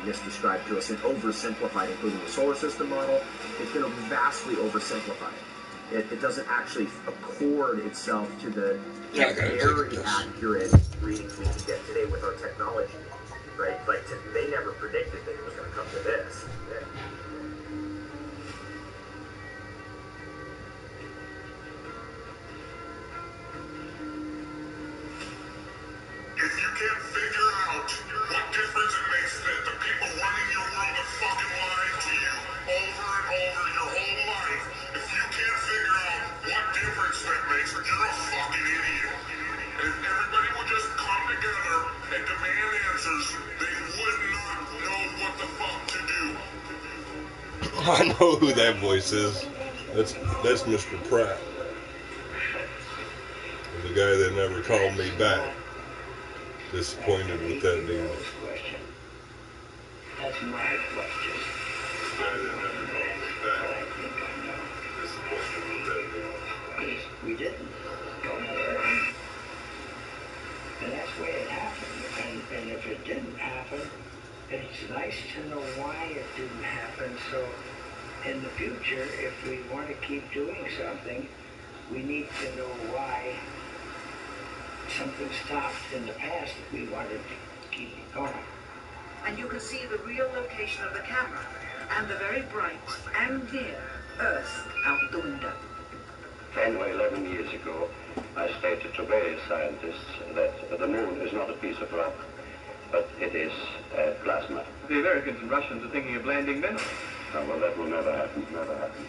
misdescribed to us and oversimplified, including the solar system model. It's been vastly oversimplified. It doesn't actually accord itself to the very accurate readings we can get today with our technology, right? Like, they never predicted that it was going to come to this. Yeah. If you can't figure out what difference it makes that the people running your world are fucking lying to you over and over your whole life, if you can't figure out what difference that makes, you're a fucking idiot. And if everybody would just come together and demand answers, they would not know what the fuck to do. I know who that voice is. That's Mr. Pratt. The guy that never called me back. Disappointed with that dude. That's my question. I didn't ever call me back. Disappointed with that dude. We didn't go there. And that's the way it happened. And if it didn't happen, it's nice to know why it didn't happen. So in the future, if we want to keep doing something, we need to know why something stopped in the past that we wanted to keep it going. And you can see the real location of the camera and the very bright and near Earth out the window. 10 or 11 years ago, I stated to various scientists that the moon is not a piece of rock, but it is plasma. The Americans and Russians are thinking of landing men. Oh, well, that will never happen, never happen.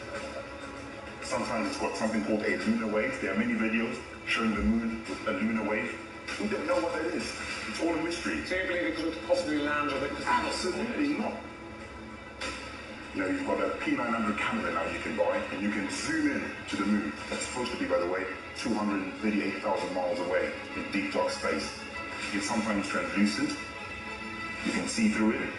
Sometimes it's got something called a lunar wave. There are many videos showing the moon with a lunar wave. We don't know what that is. It's all a mystery. So you believe it could possibly land with it? Absolutely not. You know, you've got a P900 camera now you can buy, and you can zoom in to the moon. That's supposed to be, by the way, 238,000 miles away in deep dark space. It's sometimes translucent. You can see through it,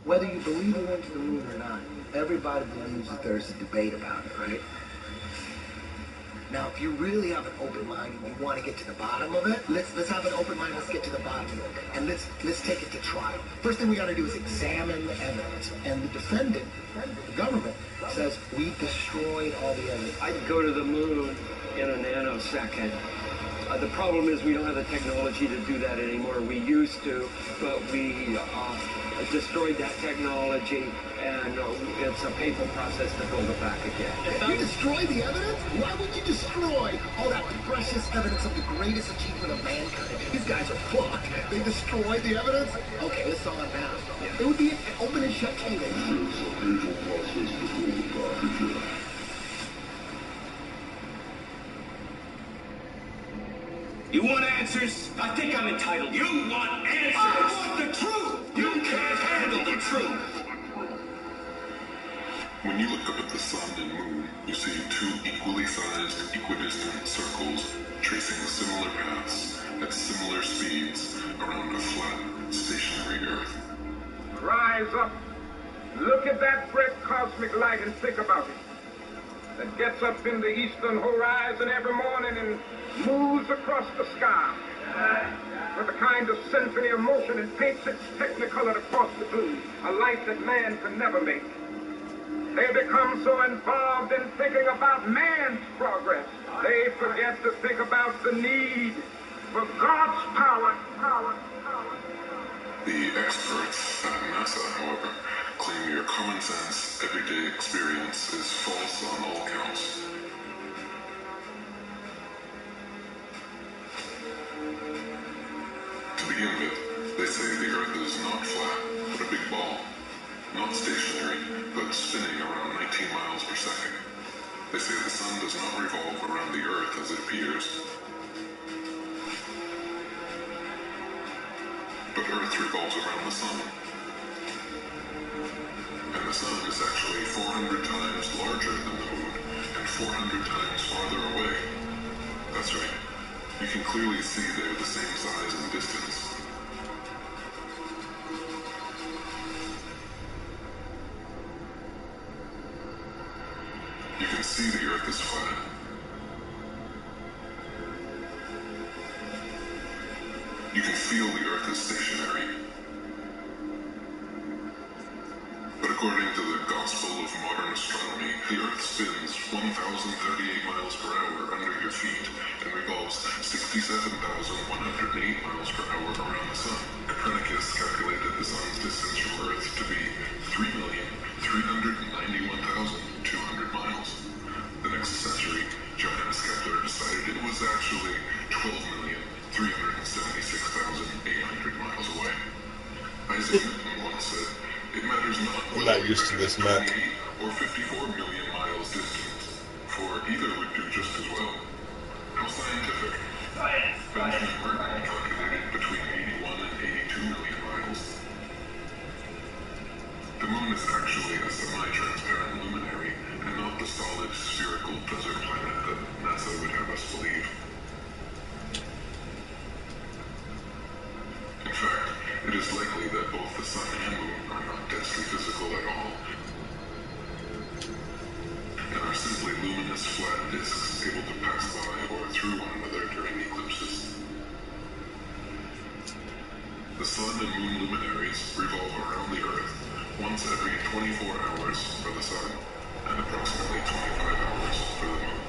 Whether you believe we went to the moon or not, everybody believes that there's a debate about it, right? Now, if you really have an open mind and you want to get to the bottom of it, let's have an open mind. Let's get to the bottom of it, and let's take it to trial. First thing we got to do is examine the evidence. And the defendant, the government, says we destroyed all the evidence. I'd go to the moon in a nanosecond. The problem is we don't have the technology to do that anymore. We used to, but we destroyed that technology, and it's a painful process to build it back again. You destroy the evidence? Why would you destroy all that precious evidence of the greatest achievement of mankind? These guys are fucked. They destroyed the evidence? Okay, let's saw it now. Yeah. It would be an open and shut case. It's a painful process to build it back again. You want answers? I think I'm entitled. You want answers? I want the truth! You can't handle the truth! When you look up at the sun and moon, you see two equally sized, equidistant circles tracing similar paths at similar speeds around a flat, stationary Earth. Rise up. Look at that great cosmic light and think about it. That gets up in the eastern horizon every morning and moves across the sky with a kind of symphony of motion and paints its technicolor across the blue, a light that man could never make. They become so involved in thinking about man's progress, they forget to think about the need for God's power. The experts at NASA, however, claim your common sense, everyday experience is false on all counts. To begin with, they say the Earth is not flat, but a big ball. Not stationary, but spinning around 19 miles per second. They say the sun does not revolve around the Earth as it appears, but Earth revolves around the sun. And the sun is actually 400 times larger than the moon and 400 times farther away. That's right. You can clearly see they're the same size and distance. You can see the Earth is flat. You can feel the Earth is stationary. But according to the Gospel of Modern Astronomy, the Earth spins 1,038 miles per hour under your feet and revolves 67,108 miles per hour around the Sun. Copernicus calculated the Sun's distance from Earth to be 3,391,200 miles. The next century, Johannes Kepler decided it was actually 12,376,800 miles away. Isaac Newton once said, "It matters not I'm whether not used to this map. 28 or 54 million miles distant, for either would do just as well." How scientific. Benjamin Burton calculated between 81 and 82 million miles. The moon is actually a semi-transparent luminary and not the solid spherical desert planet that NASA would have us believe. In fact, it is likely that both the sun and moon are not densely physical at all, and are simply luminous flat disks able to pass by or through one another during eclipses. The sun and moon luminaries revolve around the Earth once every 24 hours for the sun and approximately 25 hours for the moon,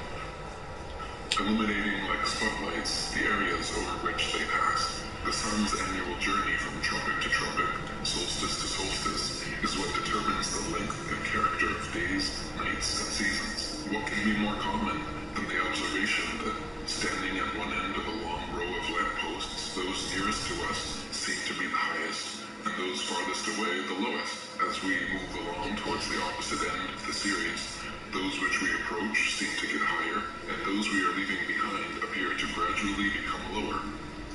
illuminating like spotlights the areas over which they pass. The sun's annual journey from tropic to tropic, solstice to solstice, is what determines the length and character of days, nights, and seasons. What can be more common than the observation that, standing at one end of a long row of lampposts, those nearest to us seem to be the highest, and those farthest away the lowest. As we move along towards the opposite end of the series, those which we approach seem to get higher, and those we are leaving behind appear to gradually become lower.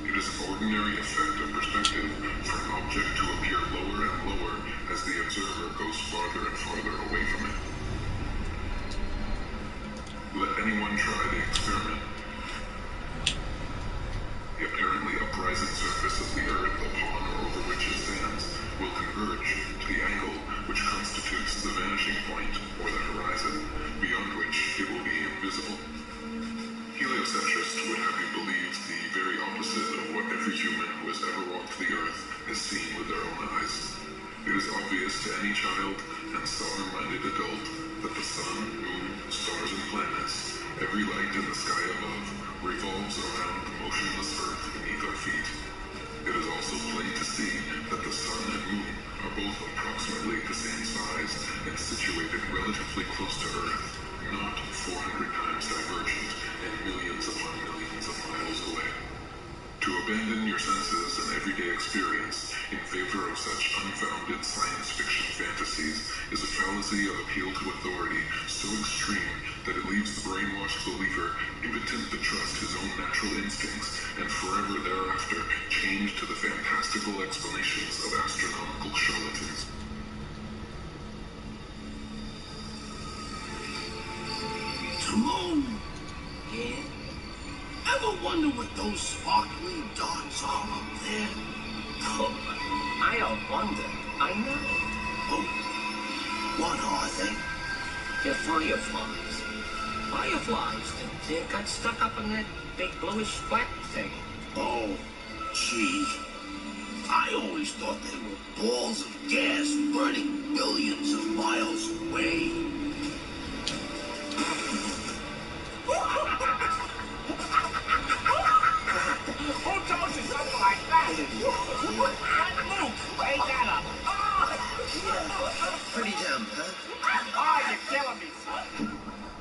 It is an ordinary effect of perspective for an object to appear lower and lower as the observer goes farther and farther away from it. Let anyone try the experiment. The apparently uprising surface of the Earth upon or over which it stands will converge to the angle which constitutes the vanishing point or the horizon, beyond which it will be invisible. Heliocentrists would have you believe the very opposite of what every human who has ever walked the Earth has seen with their own eyes. It is obvious to any child and sober-minded adult that the sun, moon, stars, and planets, every light in the sky above, revolves around the motionless Earth beneath our feet. It is also plain to see that the sun and moon are both approximately the same size and situated relatively close to Earth, not 400 times divergent and millions upon millions of miles away. To abandon your senses and everyday experience in favor of such unfounded science fiction fantasies is a fallacy of appeal to authority so extreme that it leaves the brainwashed believer impotent to trust his own natural instincts and forever thereafter chained to the fantastical explanations of astronomical charlatans. The moon. Yeah? Ever wonder what those sparkly dots are up there? Oh, I don't wonder. I know. Oh, what are they? They're fireflies. Fireflies. They got stuck up in that big bluish black thing. Oh, gee. I always thought they were balls of gas burning billions of miles away. Who told you something like that? What Luke? Ain't that up? Pretty dumb, huh? Oh, you're killing me, son.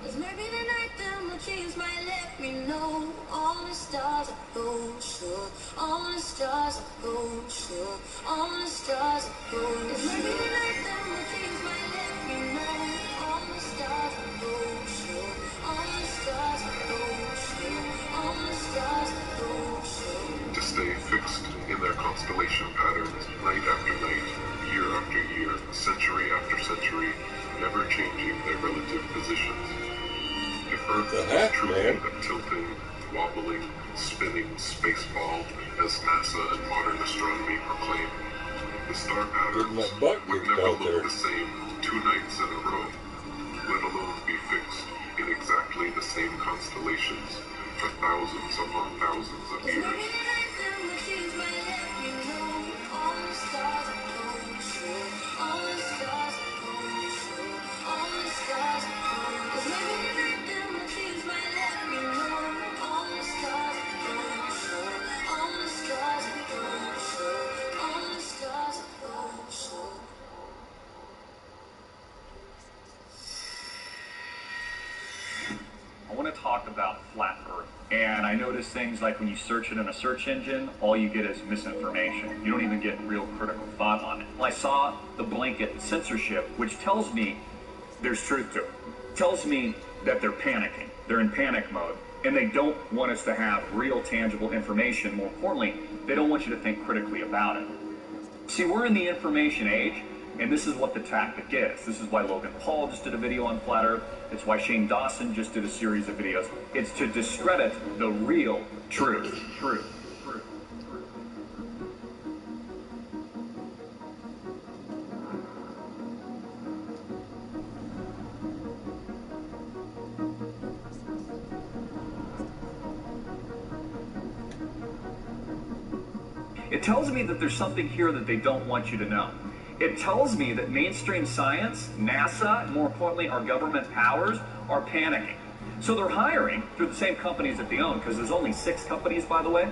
'Cause maybe the night that my dreams might let me know all the stars are gold, sure. All the stars are gold, sure. All the stars are gold. 'Cause maybe the night that my dreams might let me know all the stars are gold, sure. All the stars are gold, sure. All the stars are gold, sure. To stay fixed in their constellation patterns, night after night, year after year, century after century, never changing their relative positions. If Earth is truly a tilting, wobbling, spinning space ball, as NASA and modern astronomy proclaim, the star patterns would never look the same 2 nights in a row, let alone be fixed in exactly the same constellations for thousands upon thousands of years. I notice things like when you search it in a search engine, all you get is misinformation. You don't even get real critical thought on it. Well, I saw the blanket censorship, which tells me there's truth to it. Tells me that they're panicking. They're in panic mode. And they don't want us to have real, tangible information. More importantly, they don't want you to think critically about it. See, we're in the information age, and this is what the tactic is. This is why Logan Paul just did a video on Flat Earth. It's why Shane Dawson just did a series of videos. It's to discredit the real truth. It tells me that there's something here that they don't want you to know. It tells me that mainstream science, NASA, and more importantly, our government powers are panicking. So they're hiring through the same companies that they own, because there's only 6 companies, by the way.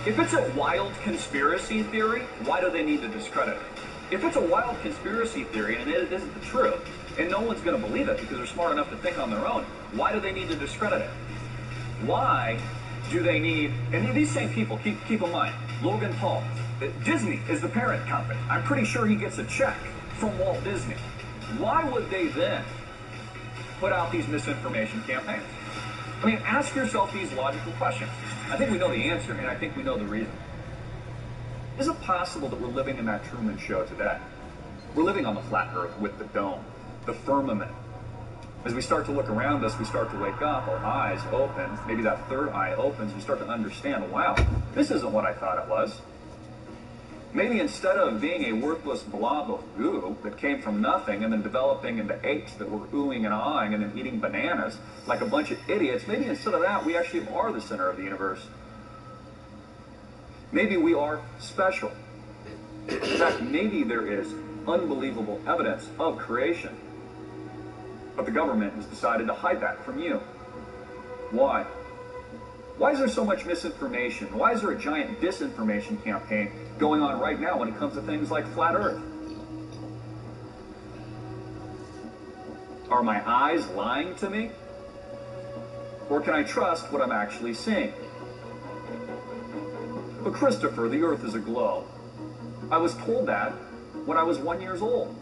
If it's a wild conspiracy theory, why do they need to discredit it? If it's a wild conspiracy theory and it isn't the truth, and no one's going to believe it because they're smart enough to think on their own, why do they need to discredit it? Why do they need, and these same people, keep in mind, Logan Paul, Disney is the parent company. I'm pretty sure he gets a check from Walt Disney. Why would they then put out these misinformation campaigns? I mean, ask yourself these logical questions. I think we know the answer, and I think we know the reason. Is it possible that we're living in that Truman Show today? We're living on the flat earth with the dome, the firmament. As we start to look around us, we start to wake up, our eyes open, maybe that third eye opens, we start to understand, wow, this isn't what I thought it was. Maybe instead of being a worthless blob of goo that came from nothing and then developing into apes that were oohing and ahhing and then eating bananas like a bunch of idiots, maybe instead of that, we actually are the center of the universe. Maybe we are special. In fact, maybe there is unbelievable evidence of creation. But the government has decided to hide that from you. Why? Why is there so much misinformation? Why is there a giant disinformation campaign going on right now when it comes to things like flat earth? Are my eyes lying to me? Or can I trust what I'm actually seeing? But Christopher, the earth is a globe. I was told that when I was 1 year old.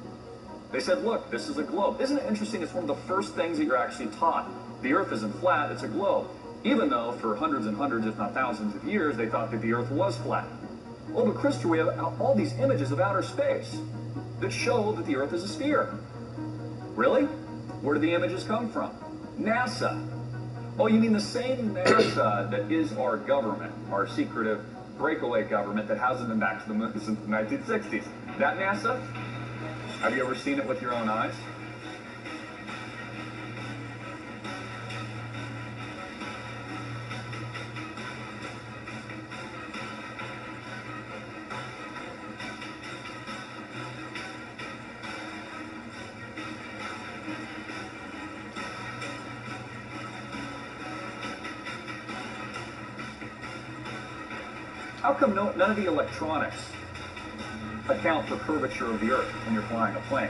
They said, look, this is a globe. Isn't it interesting? It's one of the first things that you're actually taught. The earth isn't flat, it's a globe. Even though for hundreds and hundreds, if not thousands of years, they thought that the earth was flat. Oh, but Christopher, we have all these images of outer space that show that the earth is a sphere. Really? Where do the images come from? NASA. Oh, you mean the same NASA that is our government, our secretive breakaway government that hasn't been back to the moon since the 1960s. That NASA? Have you ever seen it with your own eyes? How come none of the electronics account for curvature of the earth when you're flying a plane?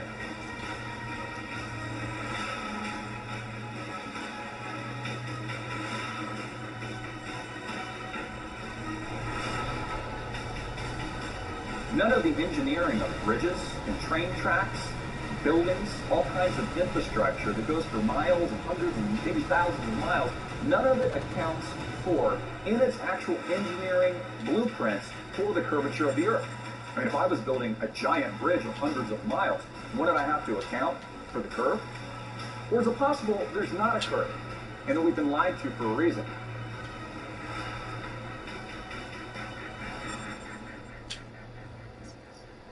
None of the engineering of bridges and train tracks, buildings, all kinds of infrastructure that goes for miles and hundreds and maybe thousands of miles, none of it accounts for, in its actual engineering blueprints, for the curvature of the earth. I mean, if I was building a giant bridge of hundreds of miles, wouldn't I have to account for the curve? Or is it possible there's not a curve and that we've been lied to for a reason?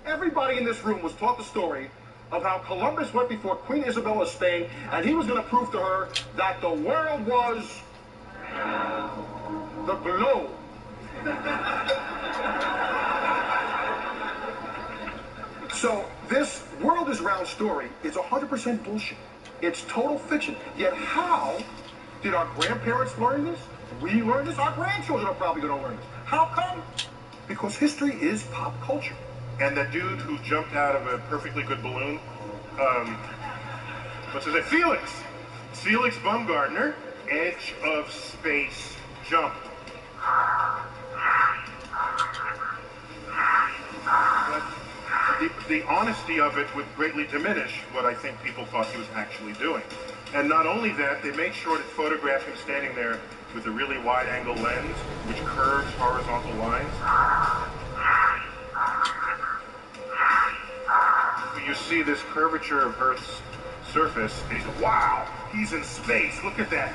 Everybody in this room was taught the story of how Columbus went before Queen Isabella of Spain, and he was going to prove to her that the world was the globe. So this world is round story is 100% bullshit. It's total fiction. Yet how did our grandparents learn this? We learned this. Our grandchildren are probably going to learn this. How come? Because history is pop culture. And that dude who jumped out of a perfectly good balloon, what's his name? Felix Baumgartner, edge of space jump. But the honesty of it would greatly diminish what I think people thought he was actually doing. And not only that, they made sure to photograph him standing there with a really wide-angle lens, which curves horizontal lines. You see this curvature of Earth's surface, and you go, wow, he's in space, look at that.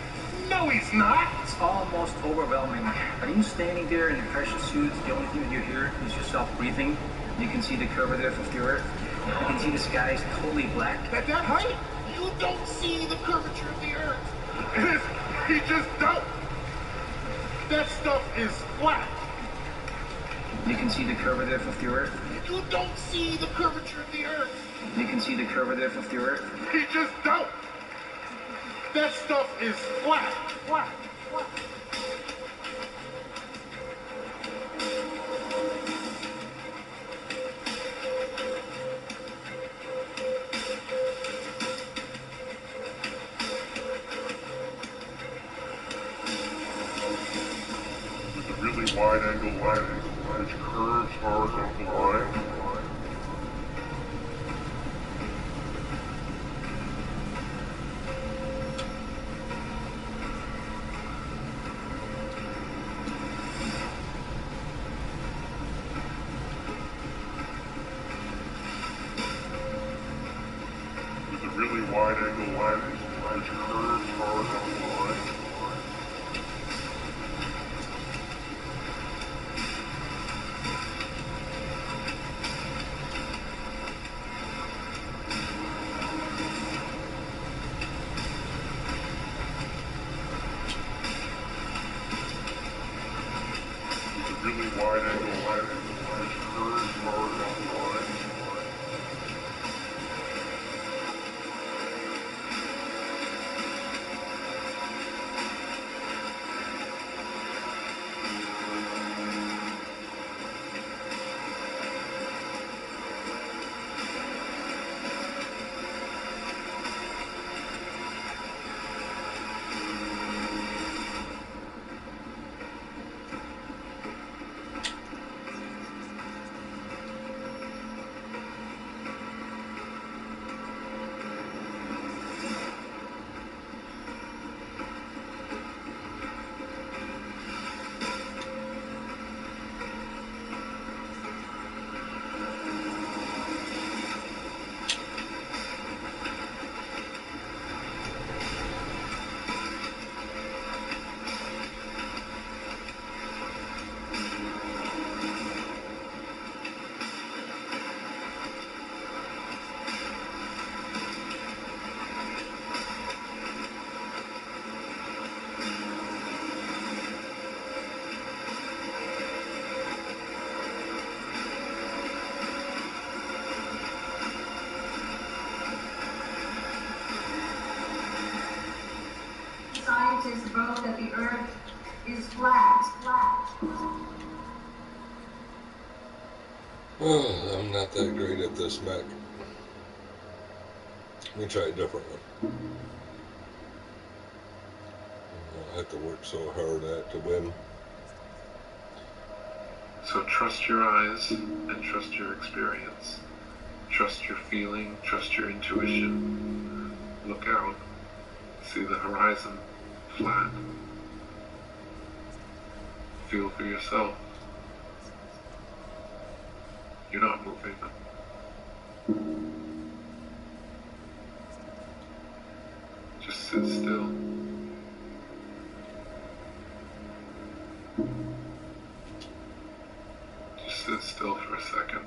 No, he's not. It's almost overwhelming. Are you standing there in your pressure suits? The only thing that you hear is yourself breathing. You can see the curve of the Earth. You can see the sky is totally black. At that height, you don't see the curvature of the Earth. You just don't. That stuff is flat. You can see the curve of the Earth. You don't see the curvature of the Earth. You can see the curve of the Earth. You just don't. That stuff is flat. With a really wide-angle lens, which curves horizontal lines. Really wide-angle lens, which curves horizontal lines. Really wide-angle lens, which curves horizontal lines. Scientists wrote that the Earth is flat. Oh, I'm not that great at this, Mac. Let me try a different one. I have to work so hard at to win. So trust your eyes and trust your experience. Trust your feeling, trust your intuition. Look out. See the horizon. Flat. Feel for yourself. You're not moving. Just sit still. Just sit still for a second.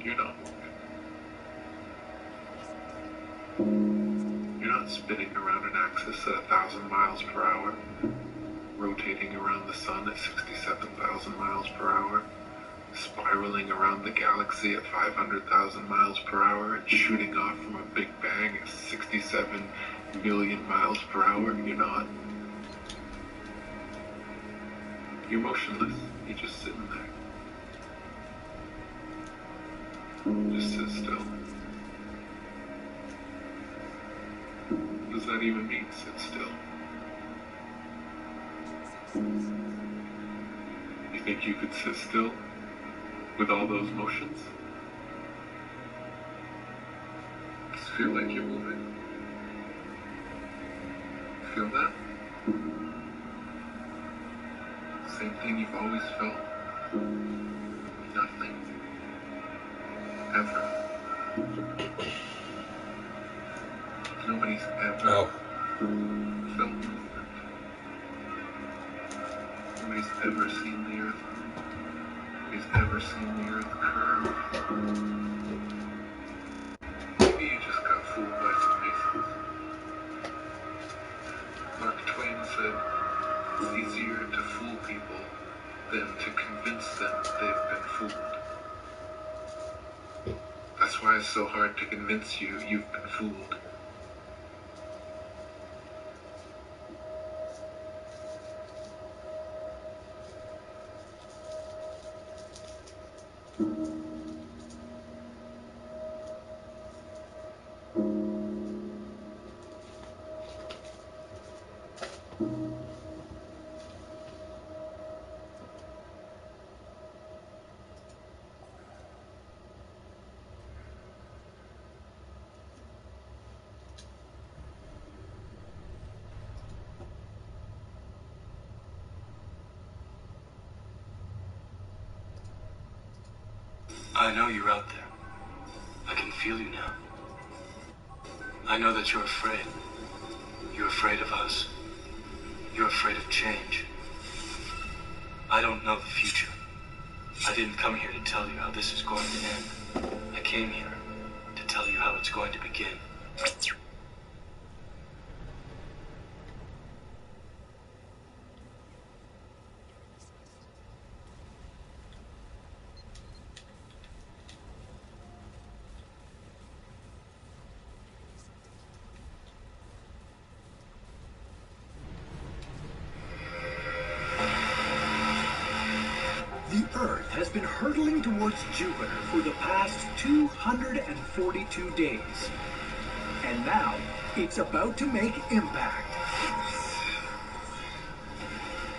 You're not moving. You're not spinning around an axis at 1,000 miles per hour, rotating around the sun at 67,000 miles per hour, spiraling around the galaxy at 500,000 miles per hour, and shooting off from a Big Bang at 67 million miles per hour. You're not. You're motionless. You're just sitting there. Just sit still. What does that even mean, sit still? You think you could sit still with all those motions? Just feel like you're moving. Feel that? Same thing you've always felt. Nothing. Ever. Nobody's ever felt movement. Nobody's ever seen the earth move. Nobody's ever seen the earth curve. Maybe you just got fooled by some Masons. Mark Twain said, it's easier to fool people than to convince them they've been fooled. That's why it's so hard to convince you you've been fooled. I know you're out there. I can feel you now. I know that you're afraid. You're afraid of us. You're afraid of change. I don't know the future. I didn't come here to tell you how this is going to end. I came here to tell you how it's going to begin. The Earth has been hurtling towards Jupiter for the past 242 days. And now, it's about to make impact.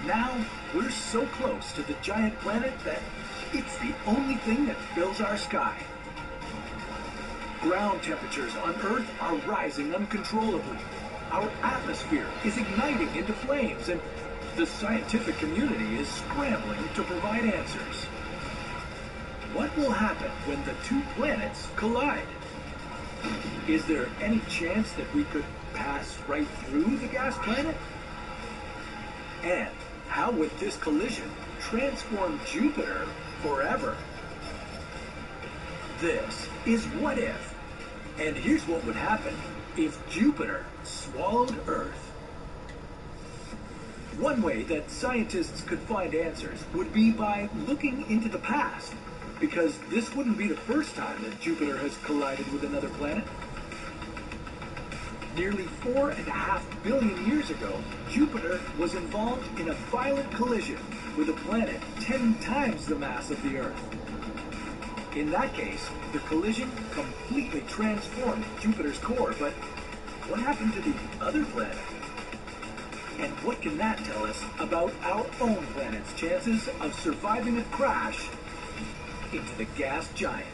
Now, we're so close to the giant planet that it's the only thing that fills our sky. Ground temperatures on Earth are rising uncontrollably. Our atmosphere is igniting into flames, and the scientific community is scrambling to provide answers. What will happen when the two planets collide? Is there any chance that we could pass right through the gas planet? And how would this collision transform Jupiter forever? This is What If. And here's what would happen if Jupiter swallowed Earth. One way that scientists could find answers would be by looking into the past, because this wouldn't be the first time that Jupiter has collided with another planet. Nearly 4.5 billion years ago, Jupiter was involved in a violent collision with a planet 10 times the mass of the Earth. In that case, the collision completely transformed Jupiter's core, but what happened to the other planet? And what can that tell us about our own planet's chances of surviving a crash into the gas giant?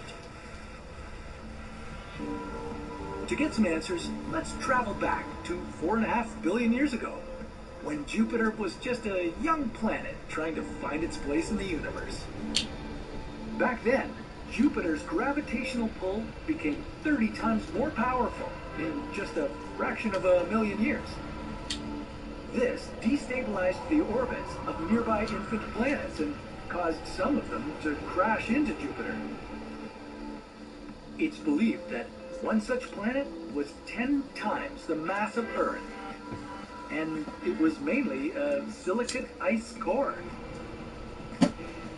To get some answers, let's travel back to 4.5 billion years ago, when Jupiter was just a young planet trying to find its place in the universe. Back then, Jupiter's gravitational pull became 30 times more powerful in just a fraction of a million years. This destabilized the orbits of nearby infant planets and caused some of them to crash into Jupiter. It's believed that one such planet was 10 times the mass of Earth, and it was mainly a silicate ice core.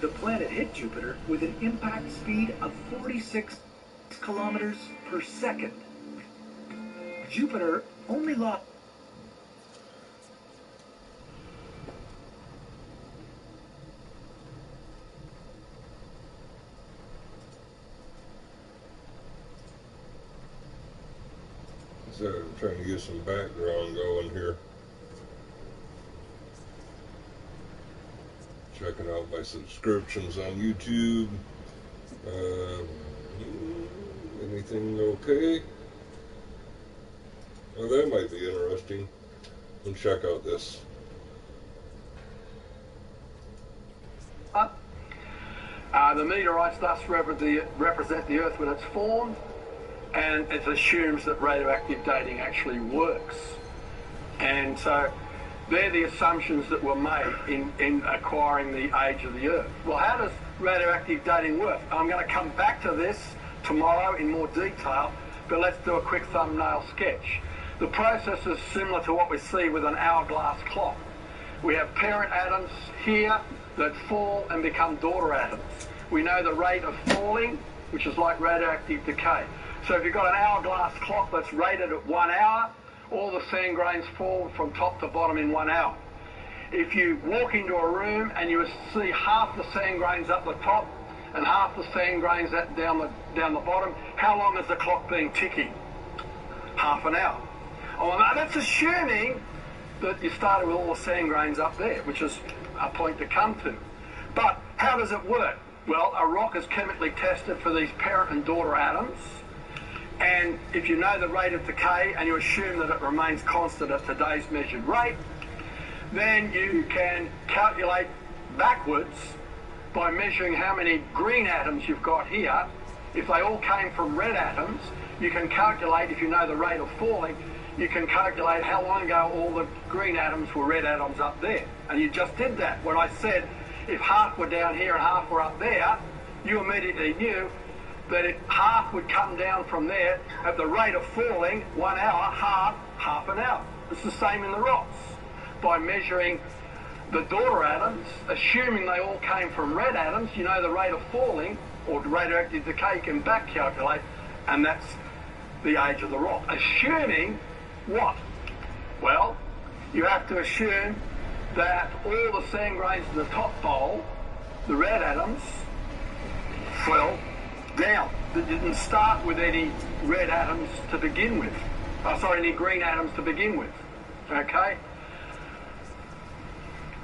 The planet hit Jupiter with an impact speed of 46 kilometers per second. Jupiter only lost . trying to get some background going here. Checking out my subscriptions on YouTube. Anything okay? Well, that might be interesting. And check out this. The meteorites thus represent the Earth when it's formed, and it assumes that radioactive dating actually works. And so they're the assumptions that were made in acquiring the age of the Earth. Well, how does radioactive dating work? I'm going to come back to this tomorrow in more detail, but let's do a quick thumbnail sketch. The process is similar to what we see with an hourglass clock. We have parent atoms here that fall and become daughter atoms. We know the rate of falling, which is like radioactive decay. So if you've got an hourglass clock that's rated at 1 hour, all the sand grains fall from top to bottom in 1 hour. If you walk into a room and you see half the sand grains up the top and half the sand grains down the bottom, how long has the clock been ticking? Half an hour. Oh, now that's assuming that you started with all the sand grains up there, which is a point to come to. But how does it work? Well, a rock is chemically tested for these parent and daughter atoms, and if you know the rate of decay and you assume that it remains constant at today's measured rate, then you can calculate backwards by measuring how many green atoms you've got here. If they all came from red atoms, you can calculate, if you know the rate of falling, you can calculate how long ago all the green atoms were red atoms up there. And you just did that. When I said if half were down here and half were up there, you immediately knew that half would come down from there at the rate of falling 1 hour, half an hour. It's the same in the rocks. By measuring the daughter atoms, assuming they all came from red atoms, you know the rate of falling or radioactive decay, you can back calculate, and that's the age of the rock. Assuming what? Well, you have to assume that all the sand grains in the top bowl, the red atoms, fell down. It didn't start with any red atoms to begin with. Any green atoms to begin with. Okay?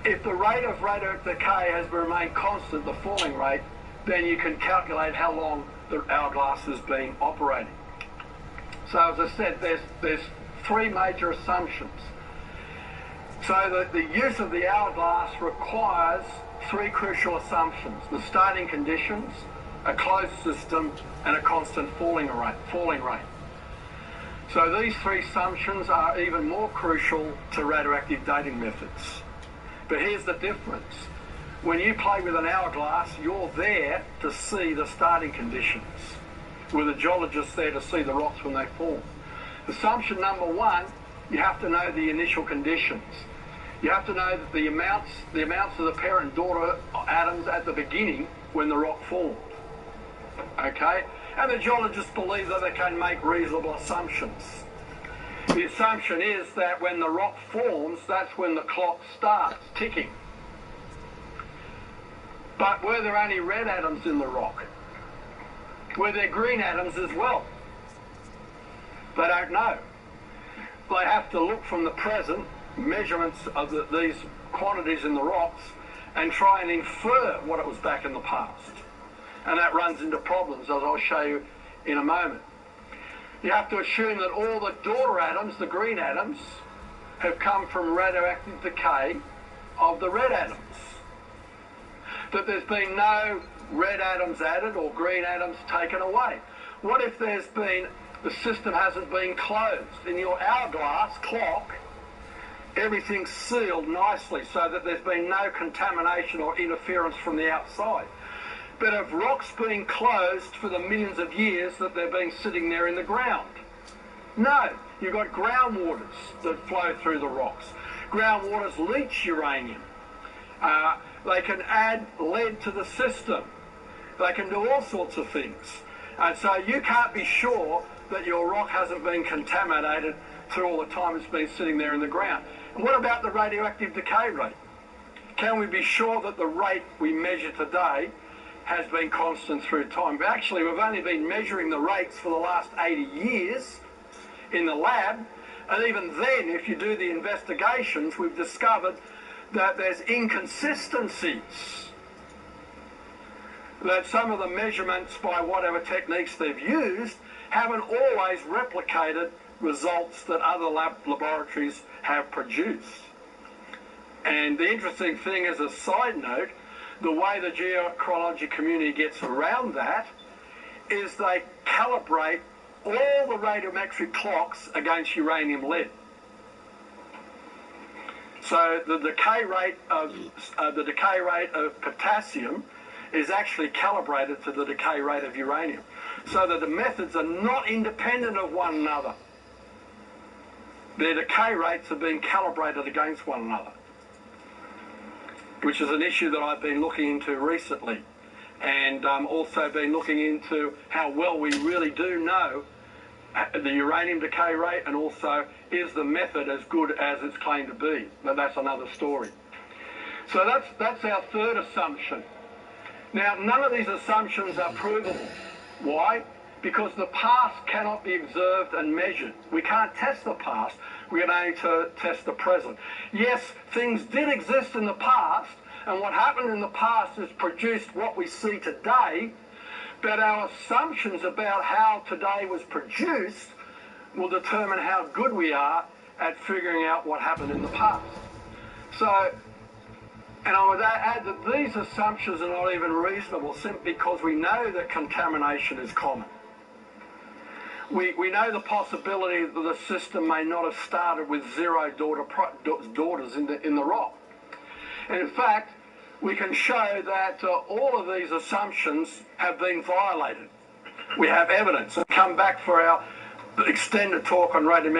If the rate of radioactive decay has remained constant, the falling rate, then you can calculate how long the hourglass has been operating. So as I said, there's three major assumptions. So the use of the hourglass requires three crucial assumptions: the starting conditions, a closed system, and a constant falling rate. So these three assumptions are even more crucial to radioactive dating methods. But here's the difference. When you play with an hourglass, you're there to see the starting conditions, with a geologist there to see the rocks when they form. Assumption number one, you have to know the initial conditions. You have to know that the amounts of the parent and daughter atoms at the beginning when the rock formed. Okay? And the geologists believe that they can make reasonable assumptions. The assumption is that when the rock forms, that's when the clock starts ticking. But were there only red atoms in the rock? Were there green atoms as well? They don't know. They have to look from the present, measurements of these quantities in the rocks, and try and infer what it was back in the past. And that runs into problems, as I'll show you in a moment. You have to assume that all the daughter atoms, the green atoms, have come from radioactive decay of the red atoms. That there's been no red atoms added or green atoms taken away. What if the system hasn't been closed? In your hourglass clock, everything's sealed nicely so that there's been no contamination or interference from the outside. But have rocks been closed for the millions of years that they've been sitting there in the ground? No. You've got groundwaters that flow through the rocks. Groundwaters leach uranium. They can add lead to the system. They can do all sorts of things. And so you can't be sure that your rock hasn't been contaminated through all the time it's been sitting there in the ground. And what about the radioactive decay rate? Can we be sure that the rate we measure today has been constant through time? But actually, we've only been measuring the rates for the last 80 years, in the lab. And even then, if you do the investigations, we've discovered that there's inconsistencies. That some of the measurements by whatever techniques they've used haven't always replicated results that other laboratories have produced. And the interesting thing, as a side note, the way the geochronology community gets around that is they calibrate all the radiometric clocks against uranium lead. So the decay rate of potassium is actually calibrated to the decay rate of uranium, so that the methods are not independent of one another. Their decay rates are being calibrated against one another, which is an issue that I've been looking into recently, and also been looking into how well we really do know the uranium decay rate, and also is the method as good as it's claimed to be. But that's another story. So that's our third assumption. Now, none of these assumptions are provable. Why? Because the past cannot be observed and measured. We can't test the past. We can only test the present. Yes, things did exist in the past, and what happened in the past has produced what we see today, but our assumptions about how today was produced will determine how good we are at figuring out what happened in the past. So, and I would add that these assumptions are not even reasonable simply because we know that contamination is common. We know the possibility that the system may not have started with zero daughters in the rock. And in fact, we can show that all of these assumptions have been violated. We have evidence. Come back for our extended talk on radiometric